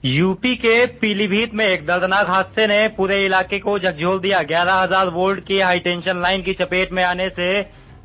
UP के पीलीभीत में एक दर्दनाक हादसे ने पूरे इलाके को झकझोर दिया। 11,000 वोल्ट की हाई टेंशन लाइन की चपेट में आने से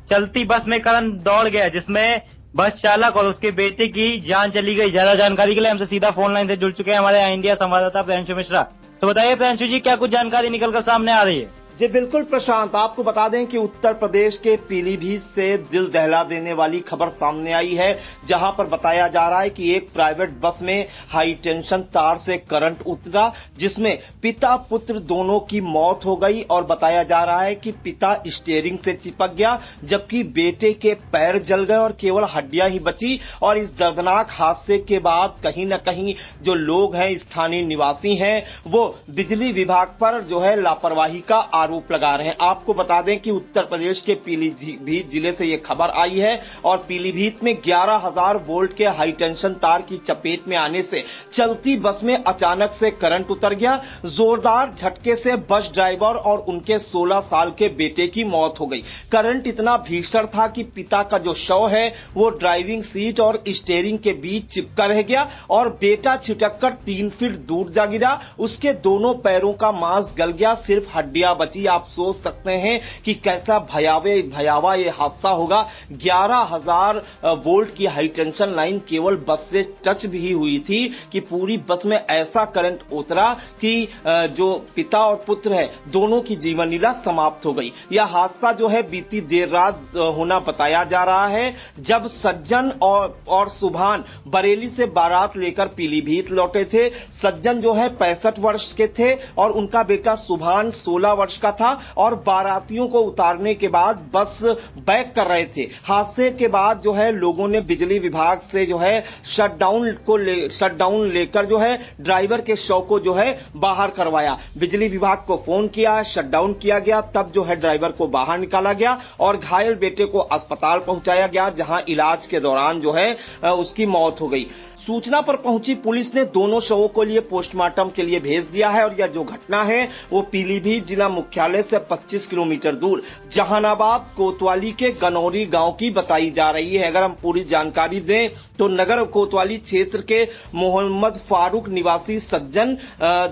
चलती बस में करंट दौड़ गया, जिसमें बस चालक और उसके बेटे की जान चली गई। ज्यादा जानकारी के लिए हमसे सीधा फोन लाइन से जुड़ चुके हैं हमारे इंडिया संवाददाता प्रियांशु मिश्रा। तो बताइए प्रियांशु जी, क्या कुछ जानकारी निकलकर सामने आ रही है? जी बिल्कुल प्रशांत, आपको बता दें कि उत्तर प्रदेश के पीलीभीत से दिल दहला देने वाली खबर सामने आई है, जहां पर बताया जा रहा है कि एक प्राइवेट बस में हाई टेंशन तार से करंट उतरा, जिसमें पिता पुत्र दोनों की मौत हो गई। और बताया जा रहा है कि पिता स्टीयरिंग से चिपक गया, जबकि बेटे के पैर जल गए और केवल हड्डियां ही बची। और इस दर्दनाक हादसे के बाद कहीं न कहीं जो लोग हैं, स्थानीय निवासी हैं, वो बिजली विभाग पर जो है लापरवाही का आरोप लगा रहे हैं। आपको बता दें कि उत्तर प्रदेश के पीलीभीत जिले से यह खबर आई है और पीलीभीत में 11,000 वोल्ट के हाई टेंशन तार की चपेट में आने से चलती बस में अचानक से करंट उतर गया। जोरदार झटके से बस ड्राइवर और उनके 16 साल के बेटे की मौत हो गई। करंट इतना भीषण था कि पिता का जो शव है वो ड्राइविंग सीट और स्टीयरिंग के बीच चिपका रह गया और बेटा छिटककर 3 फीट दूर जा गिरा। उसके दोनों पैरों का मांस गल गया, सिर्फ हड्डियां बची। आप सोच सकते हैं कि कैसा भयावह ये हादसा होगा। 11,000 वोल्ट की हाई टेंशन लाइन केवल बस से टच भी हुई थी कि पूरी बस में ऐसा करंट उतरा कि जो पिता और पुत्र है दोनों की जीवन लीला समाप्त हो गई। यह हादसा जो है बीती देर रात होना बताया जा रहा है, जब सज्जन और सुभान बरेली से बारात लेकर पीलीभीत लौटे थे। सज्जन जो है 65 वर्ष के थे और उनका बेटा सुभान 16 वर्ष का था और बारातियों को उतारने के बाद बस बैक कर रहे थे। हादसे के बाद जो है लोगों ने बिजली विभाग से जो है शटडाउन लेकर जो है ड्राइवर के शव को जो है बाहर करवाया। बिजली विभाग को फोन किया, शटडाउन किया गया, तब जो है ड्राइवर को बाहर निकाला गया और घायल बेटे को अस्पताल पहुंचाया गया, जहां इलाज के दौरान जो है उसकी मौत हो गई। सूचना पर पहुंची पुलिस ने दोनों शवों को लिए पोस्टमार्टम के लिए भेज दिया है और यह जो घटना है वो पीलीभीत जिला मुख्यालय से 25 किलोमीटर दूर जहानाबाद कोतवाली के गनौरी गांव की बताई जा रही है। अगर हम पूरी जानकारी दें तो नगर कोतवाली क्षेत्र के मोहम्मद फारूक निवासी सज्जन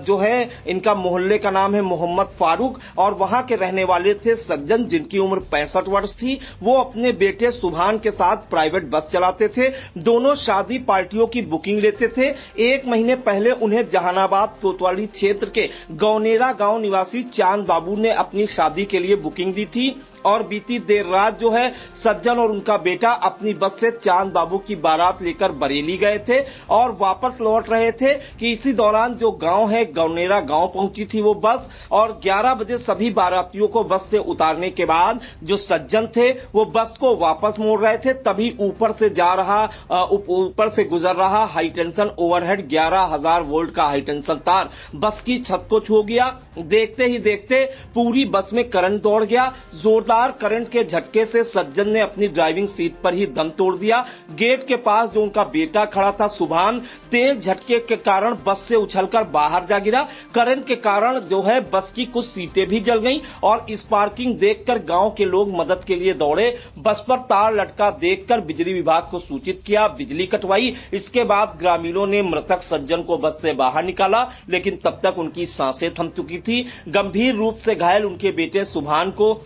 जो है, इनका मोहल्ले का नाम है मोहम्मद फारूक और वहां के रहने वाले थे सज्जन, जिनकी उम्र 65 वर्ष थी। वो अपने बेटे सुभान के साथ प्राइवेट बस चलाते थे। दोनों शादी पार्टियों की बुकिंग लेते थे। 1 महीने पहले उन्हें जहानाबाद कोतवाली क्षेत्र के गौनेरा गांव निवासी चांद बाबू ने अपनी शादी के लिए बुकिंग दी थी और बीती देर रात जो है सज्जन और उनका बेटा अपनी बस से चांद बाबू की बारात लेकर बरेली गए थे और वापस लौट रहे थे कि इसी दौरान जो गांव है गौनेरा गांव पहुंची थी वो बस और 11 बजे सभी बारातियों को बस से उतारने के बाद जो सज्जन थे वो बस को वापस मोड़ रहे थे, तभी ऊपर से गुजर रहा हाई टेंशन ओवरहेड 11,000 वोल्ट का हाई टेंशन तार बस की छत को छू गया। देखते ही देखते पूरी बस में करंट दौड़ गया। जोरदार करंट के झटके से सज्जन ने अपनी ड्राइविंग सीट पर ही दम तोड़ दिया। गेट के पास जो उनका बेटा खड़ा था सुभान, तेज झटके के कारण बस से उछलकर बाहर जा गिरा। करंट के कारण जो है बस की कुछ सीटें भी जल गईं और स्पार्किंग देखकर गांव के लोग मदद के लिए दौड़े। बस पर तार लटका देखकर बिजली विभाग को सूचित किया, बिजली कटवाई। इसके बाद ग्रामीणों ने मृतक सज्जन को बस से बाहर निकाला, लेकिन तब तक उनकी सांसें थम चुकी थी। गंभीर रूप से घायल उनके बेटे सुभान को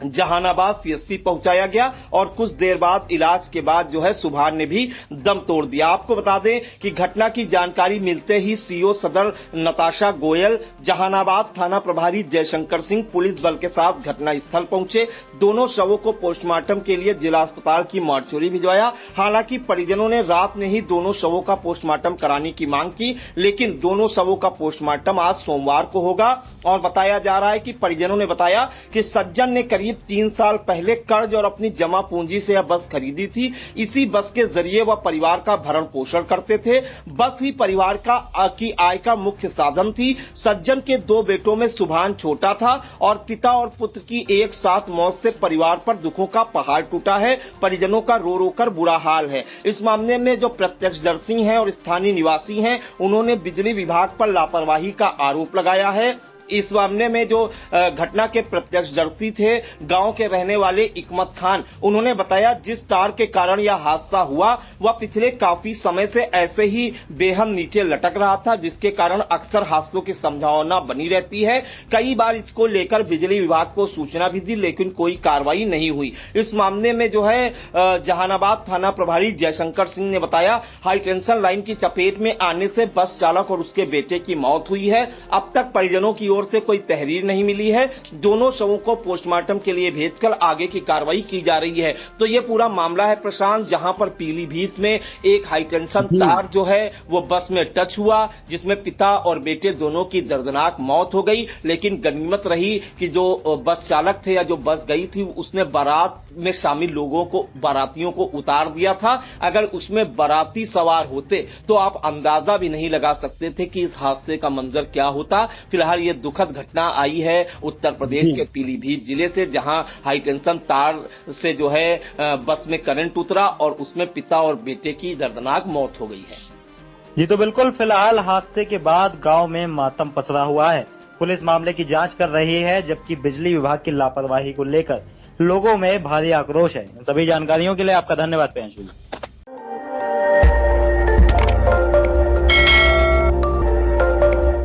जहानाबाद सीएससी पहुंचाया गया और कुछ देर बाद इलाज के बाद जो है सुभान ने भी दम तोड़ दिया। आपको बता दें कि घटना की जानकारी मिलते ही सीओ सदर नताशा गोयल, जहानाबाद थाना प्रभारी जयशंकर सिंह पुलिस बल के साथ घटना स्थल पहुंचे। दोनों शवों को पोस्टमार्टम के लिए जिला अस्पताल की मॉर्चरी भिजवाया। हालांकि परिजनों ने रात में ही दोनों शवों का पोस्टमार्टम कराने की मांग की, लेकिन दोनों शवों का पोस्टमार्टम आज सोमवार को होगा। और बताया जा रहा है कि परिजनों ने बताया कि सज्जन ने करीब 3 साल पहले कर्ज और अपनी जमा पूंजी से यह बस खरीदी थी। इसी बस के जरिए वह परिवार का भरण पोषण करते थे। बस ही परिवार की आय का मुख्य साधन थी। सज्जन के 2 बेटों में सुभान छोटा था और पिता और पुत्र की एक साथ मौत से परिवार पर दुखों का पहाड़ टूटा है। परिजनों का रो रो कर बुरा हाल है। इस मामले में जो प्रत्यक्षदर्शी हैं और स्थानीय निवासी हैं, उन्होंने बिजली विभाग पर लापरवाही का आरोप लगाया है। इस मामले में जो घटना के प्रत्यक्षदर्शी थे, गांव के रहने वाले इकमत खान, उन्होंने बताया जिस तार के कारण यह हादसा हुआ वह पिछले काफी समय से ऐसे ही बेहद नीचे लटक रहा था, जिसके कारण अक्सर हादसों की संभावना बनी रहती है। कई बार इसको लेकर बिजली विभाग को सूचना भी दी, लेकिन कोई कार्रवाई नहीं हुई। इस मामले में जो है जहानाबाद थाना प्रभारी जयशंकर सिंह ने बताया, हाई टेंशन लाइन की चपेट में आने से बस चालक और उसके बेटे की मौत हुई है। अब तक परिजनों की ओर से कोई तहरीर नहीं मिली है। दोनों शवों को पोस्टमार्टम के लिए भेजकर आगे की कार्रवाई की जा रही है। तो ये पूरा मामला है प्रशांत, जहां पर पीलीभीत में एक हाई टेंशन तार जो है वो बस में टच हुआ, जिसमें पिता और बेटे दोनों की दर्दनाक मौत हो गई। लेकिन गनीमत रही कि जो बस चालक थे या जो बस गई थी उसने बारात में शामिल लोगों को, बारातियों को उतार दिया था। अगर उसमें बाराती सवार होते तो आप अंदाजा भी नहीं लगा सकते थे कि इस हादसे का मंजर क्या होता। फिलहाल ये दुखद घटना आई है उत्तर प्रदेश के पीलीभीत जिले से, जहां हाई टेंशन तार से जो है बस में करंट उतरा और उसमें पिता और बेटे की दर्दनाक मौत हो गई है। जी तो बिल्कुल, फिलहाल हादसे के बाद गांव में मातम पसरा हुआ है। पुलिस मामले की जांच कर रही है, जबकि बिजली विभाग की लापरवाही को लेकर लोगों में भारी आक्रोश है। सभी जानकारियों के लिए आपका धन्यवाद प्रियांशु।